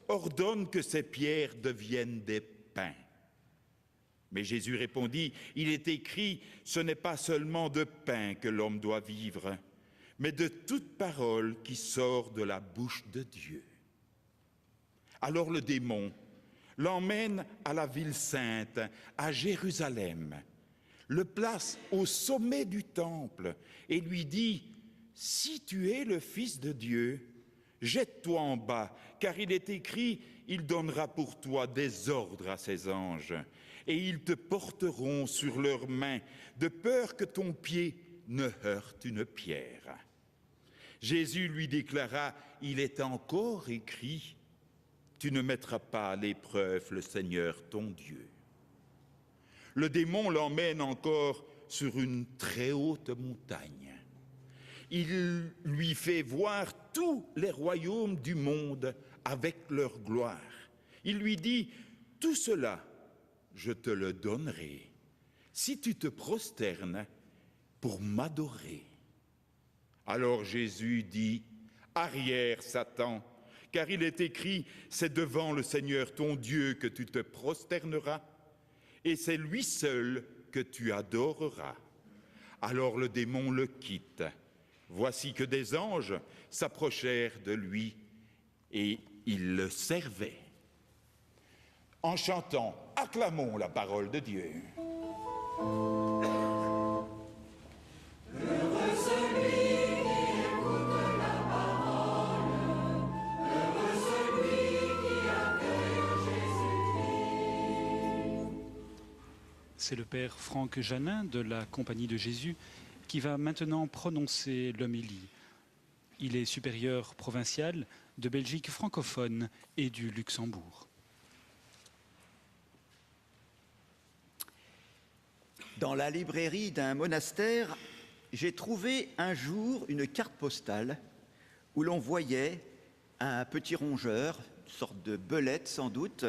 ordonne que ces pierres deviennent des pains. Mais Jésus répondit, il est écrit, ce n'est pas seulement de pain que l'homme doit vivre, mais de toute parole qui sort de la bouche de Dieu. Alors le démon l'emmène à la ville sainte, à Jérusalem, le place au sommet du temple et lui dit, si tu es le Fils de Dieu, jette-toi en bas, car il est écrit, il donnera pour toi des ordres à ses anges, et ils te porteront sur leurs mains, de peur que ton pied ne heurte une pierre. Jésus lui déclara, il est encore écrit, tu ne mettras pas à l'épreuve le Seigneur ton Dieu. Le démon l'emmène encore sur une très haute montagne. Il lui fait voir tous les royaumes du monde avec leur gloire. Il lui dit, tout cela, je te le donnerai, si tu te prosternes pour m'adorer. Alors Jésus dit, arrière Satan, car il est écrit, c'est devant le Seigneur ton Dieu que tu te prosterneras, et c'est lui seul que tu adoreras. Alors le démon le quitte. Voici que des anges s'approchèrent de lui et ils le servaient. En chantant, acclamons la parole de Dieu. C'est le père Franck Janin de la Compagnie de Jésus qui va maintenant prononcer l'homélie. Il est supérieur provincial de Belgique francophone et du Luxembourg. Dans la librairie d'un monastère, j'ai trouvé un jour une carte postale où l'on voyait un petit rongeur, une sorte de belette sans doute,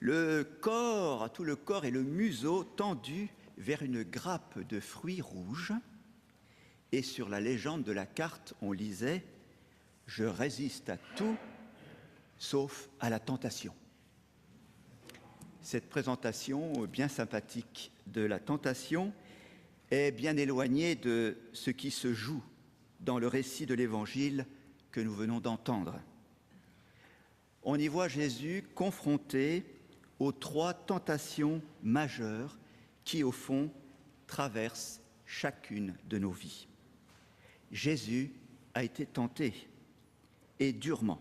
tout le corps et le museau tendus vers une grappe de fruits rouges. Et sur la légende de la carte, on lisait « Je résiste à tout, sauf à la tentation ». Cette présentation bien sympathique de la tentation est bien éloignée de ce qui se joue dans le récit de l'Évangile que nous venons d'entendre. On y voit Jésus confronté aux trois tentations majeures qui, au fond, traversent chacune de nos vies. Jésus a été tenté, et durement.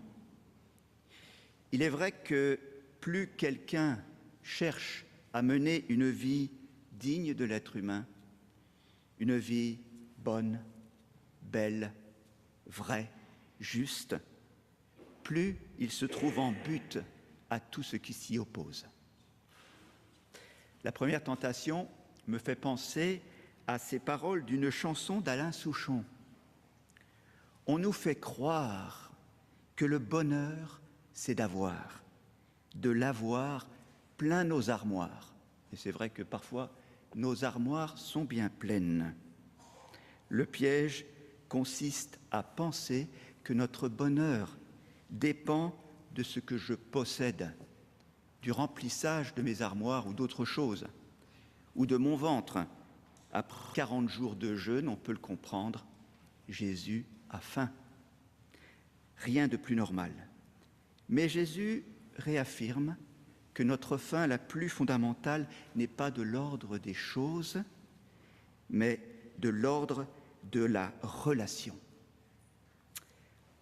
Il est vrai que plus quelqu'un cherche à mener une vie digne de l'être humain, une vie bonne, belle, vraie, juste, plus il se trouve en butte à tout ce qui s'y oppose. La première tentation me fait penser à ces paroles d'une chanson d'Alain Souchon. On nous fait croire que le bonheur, c'est d'avoir, de l'avoir plein nos armoires. Et c'est vrai que parfois, nos armoires sont bien pleines. Le piège consiste à penser que notre bonheur dépend de ce que je possède, du remplissage de mes armoires ou d'autres choses, ou de mon ventre. Après 40 jours de jeûne, on peut le comprendre, Jésus a faim. Rien de plus normal. Mais Jésus réaffirme que notre faim la plus fondamentale n'est pas de l'ordre des choses, mais de l'ordre de la relation.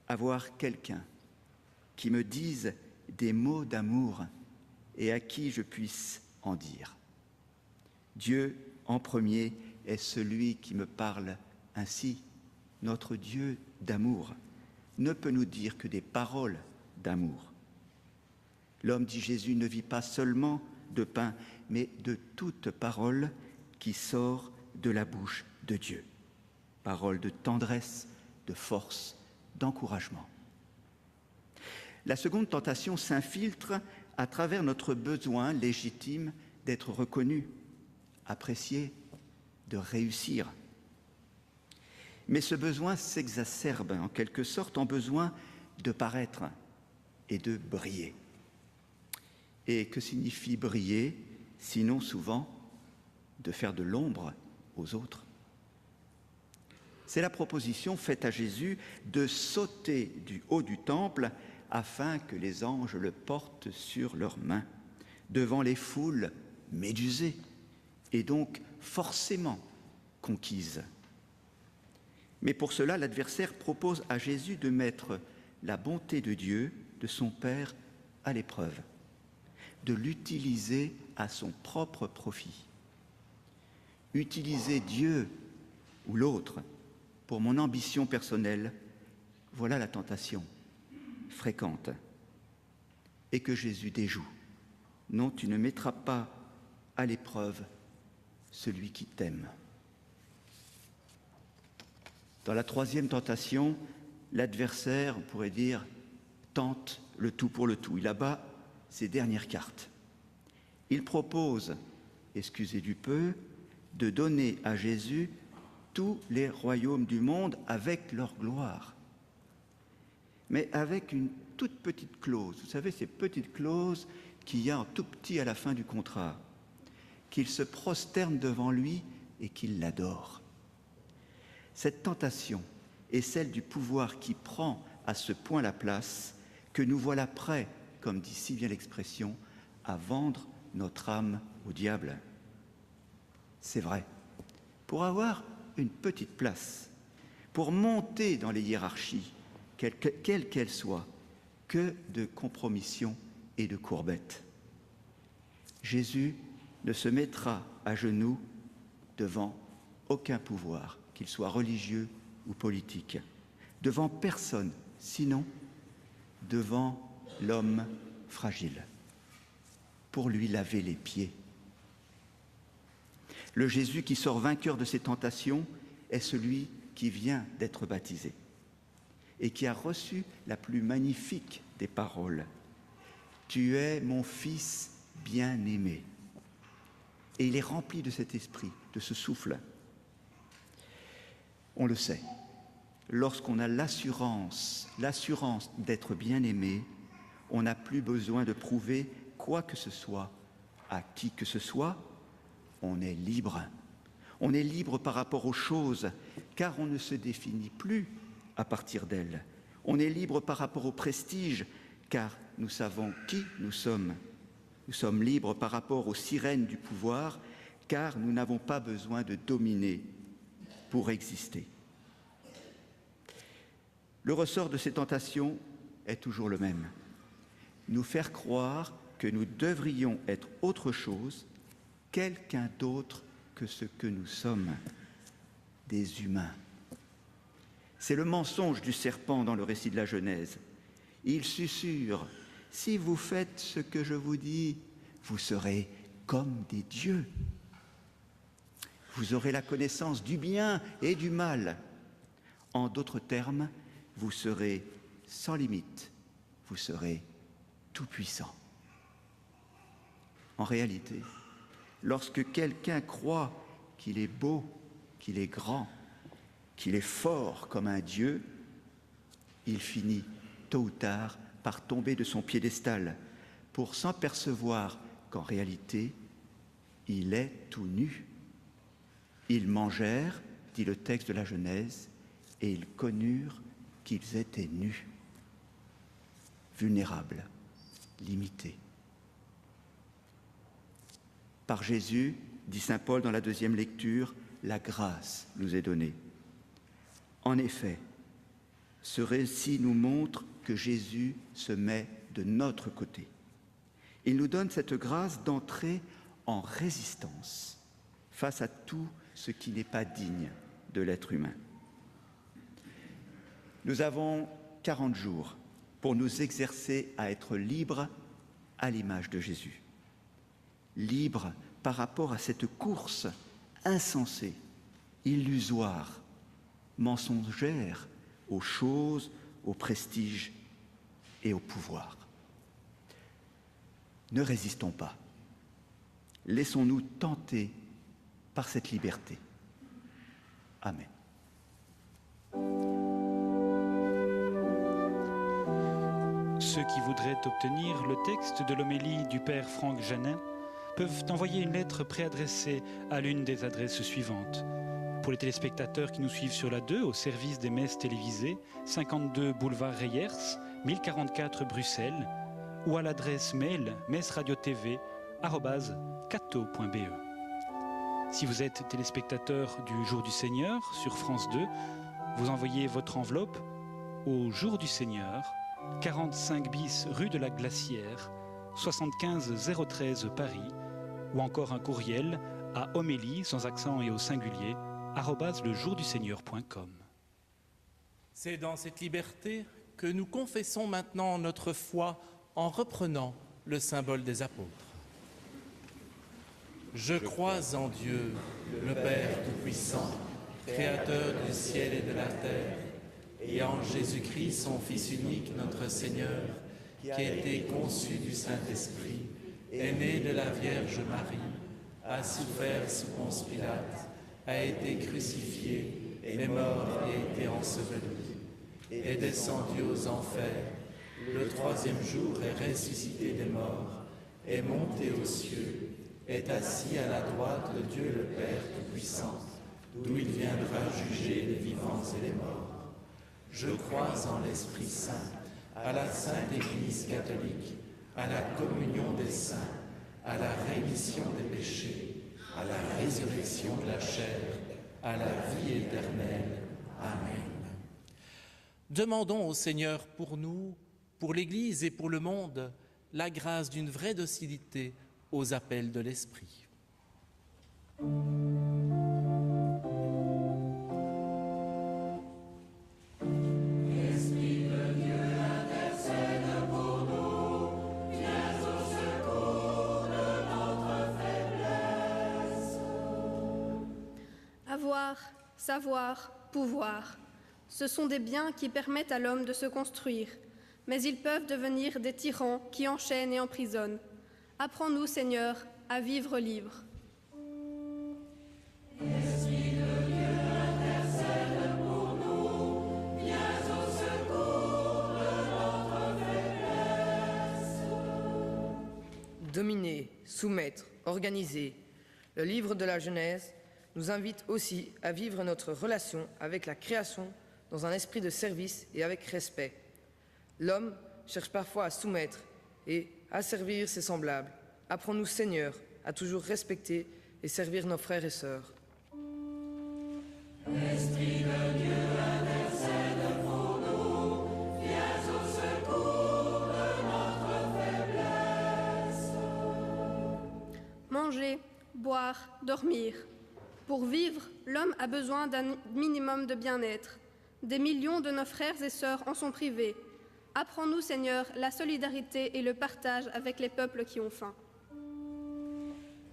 Avoir quelqu'un qui me dise des mots d'amour et à qui je puisse en dire. Dieu, en premier, est celui qui me parle ainsi. Notre Dieu d'amour ne peut nous dire que des paroles d'amour. L'homme, dit Jésus, ne vit pas seulement de pain, mais de toute parole qui sort de la bouche de Dieu. Parole de tendresse, de force, d'encouragement. La seconde tentation s'infiltre à travers notre besoin légitime d'être reconnu, apprécié, de réussir. Mais ce besoin s'exacerbe en quelque sorte en besoin de paraître, et de briller. Et que signifie briller, sinon souvent de faire de l'ombre aux autres? C'est la proposition faite à Jésus de sauter du haut du temple afin que les anges le portent sur leurs mains, devant les foules médusées et donc forcément conquises. Mais pour cela, l'adversaire propose à Jésus de mettre la bonté de Dieu, de son Père, à l'épreuve, de l'utiliser à son propre profit. Utiliser Dieu ou l'autre pour mon ambition personnelle, voilà la tentation fréquente. Et que Jésus déjoue. Non, tu ne mettras pas à l'épreuve celui qui t'aime. Dans la troisième tentation, l'adversaire, on pourrait dire, tente le tout pour le tout. Il abat ses dernières cartes. Il propose, excusez du peu, de donner à Jésus tous les royaumes du monde avec leur gloire. Mais avec une toute petite clause. Vous savez, ces petites clauses qu'il y a en tout petit à la fin du contrat. Qu'il se prosterne devant lui et qu'il l'adore. Cette tentation est celle du pouvoir qui prend à ce point la place que nous voilà prêts, comme dit si bien l'expression, à vendre notre âme au diable. C'est vrai. Pour avoir une petite place, pour monter dans les hiérarchies, quelles qu'elles soient, que de compromissions et de courbettes. Jésus ne se mettra à genoux devant aucun pouvoir, qu'il soit religieux ou politique, devant personne, sinon devant l'homme fragile, pour lui laver les pieds. Le Jésus qui sort vainqueur de ses tentations est celui qui vient d'être baptisé et qui a reçu la plus magnifique des paroles. « Tu es mon Fils bien-aimé ». Et il est rempli de cet esprit, de ce souffle. On le sait, lorsqu'on a l'assurance d'être bien-aimé, on n'a plus besoin de prouver quoi que ce soit à qui que ce soit. On est libre. On est libre par rapport aux choses, car on ne se définit plus à partir d'elles. On est libre par rapport au prestige, car nous savons qui nous sommes. Nous sommes libres par rapport aux sirènes du pouvoir, car nous n'avons pas besoin de dominer pour exister. Le ressort de ces tentations est toujours le même. Nous faire croire que nous devrions être autre chose, quelqu'un d'autre que ce que nous sommes, des humains. C'est le mensonge du serpent dans le récit de la Genèse. Il susurre, « Si vous faites ce que je vous dis, vous serez comme des dieux. Vous aurez la connaissance du bien et du mal. En d'autres termes, vous serez sans limite, vous serez tout-puissant. » En réalité, lorsque quelqu'un croit qu'il est beau, qu'il est grand, qu'il est fort comme un dieu, il finit tôt ou tard par tomber de son piédestal pour s'apercevoir qu'en réalité, il est tout nu. Ils mangèrent, dit le texte de la Genèse, et ils connurent qu'ils étaient nus, vulnérables, limités. Par Jésus, dit saint Paul dans la deuxième lecture, la grâce nous est donnée. En effet, ce récit nous montre que Jésus se met de notre côté. Il nous donne cette grâce d'entrer en résistance face à tout ce qui n'est pas digne de l'être humain. Nous avons 40 jours pour nous exercer à être libres à l'image de Jésus. Libres par rapport à cette course insensée, illusoire, mensongère aux choses, au prestige et au pouvoir. Ne résistons pas. Laissons-nous tenter par cette liberté. Amen. ceux qui voudraient obtenir le texte de l'homélie du Père Franck Janin peuvent envoyer une lettre préadressée à l'une des adresses suivantes. Pour les téléspectateurs qui nous suivent sur la 2, au service des messes télévisées, 52 boulevard Reyers, 1044 Bruxelles, ou à l'adresse mail messradiotv@cato.be. Si vous êtes téléspectateur du Jour du Seigneur sur France 2, vous envoyez votre enveloppe au Jour du Seigneur, 45 bis rue de la Glacière, 75 013 Paris, ou encore un courriel à homélie, sans accent et au singulier, @lejourduseigneur.com. C'est dans cette liberté que nous confessons maintenant notre foi en reprenant le symbole des apôtres. Je crois en Dieu, le Père Tout-Puissant, Créateur du ciel et de la terre, et en Jésus-Christ, son Fils unique, notre Seigneur, qui a été conçu du Saint-Esprit, est né de la Vierge Marie, a souffert sous Ponce Pilate, a été crucifié, est mort et a été enseveli, est descendu aux enfers, le troisième jour est ressuscité des morts, est monté aux cieux, est assis à la droite de Dieu le Père Tout-Puissant, d'où il viendra juger les vivants et les morts. Je crois en l'Esprit Saint, à la Sainte Église catholique, à la communion des saints, à la rémission des péchés, à la résurrection de la chair, à la vie éternelle. Amen. Demandons au Seigneur pour nous, pour l'Église et pour le monde, la grâce d'une vraie docilité aux appels de l'Esprit. Avoir, savoir, pouvoir, ce sont des biens qui permettent à l'homme de se construire, mais ils peuvent devenir des tyrans qui enchaînent et emprisonnent. Apprends-nous, Seigneur, à vivre libre. Dominer, soumettre, organiser. Le livre de la Genèse nous invite aussi à vivre notre relation avec la création dans un esprit de service et avec respect. L'homme cherche parfois à soumettre et à servir ses semblables. Apprends-nous, Seigneur, à toujours respecter et servir nos frères et sœurs. Esprit de Dieu intercède pour nous, viens au secours de notre faiblesse. Manger, boire, dormir. Pour vivre, l'homme a besoin d'un minimum de bien-être. Des millions de nos frères et sœurs en sont privés. Apprends-nous, Seigneur, la solidarité et le partage avec les peuples qui ont faim.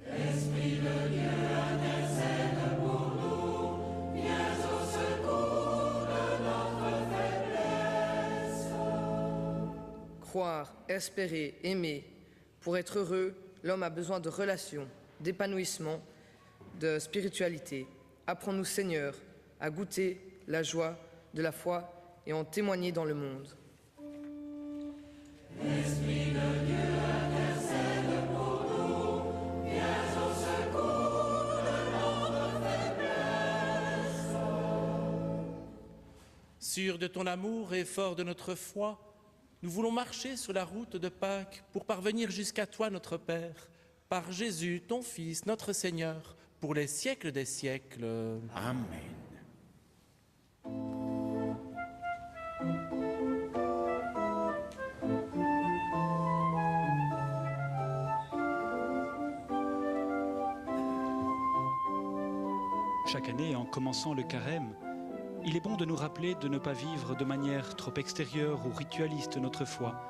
Esprit de Dieu intercède pour nous, viens au secours de notre faiblesse. Croire, espérer, aimer. Pour être heureux, l'homme a besoin de relations, d'épanouissement, de spiritualité. Apprends-nous, Seigneur, à goûter la joie de la foi et en témoigner dans le monde. Esprit de Dieu intercède pour nous, viens au secours de notre faiblesse. Sûr de ton amour et fort de notre foi, nous voulons marcher sur la route de Pâques pour parvenir jusqu'à toi, notre Père, par Jésus, ton Fils, notre Seigneur, pour les siècles des siècles. Amen. Chaque année, en commençant le carême, il est bon de nous rappeler de ne pas vivre de manière trop extérieure ou ritualiste notre foi,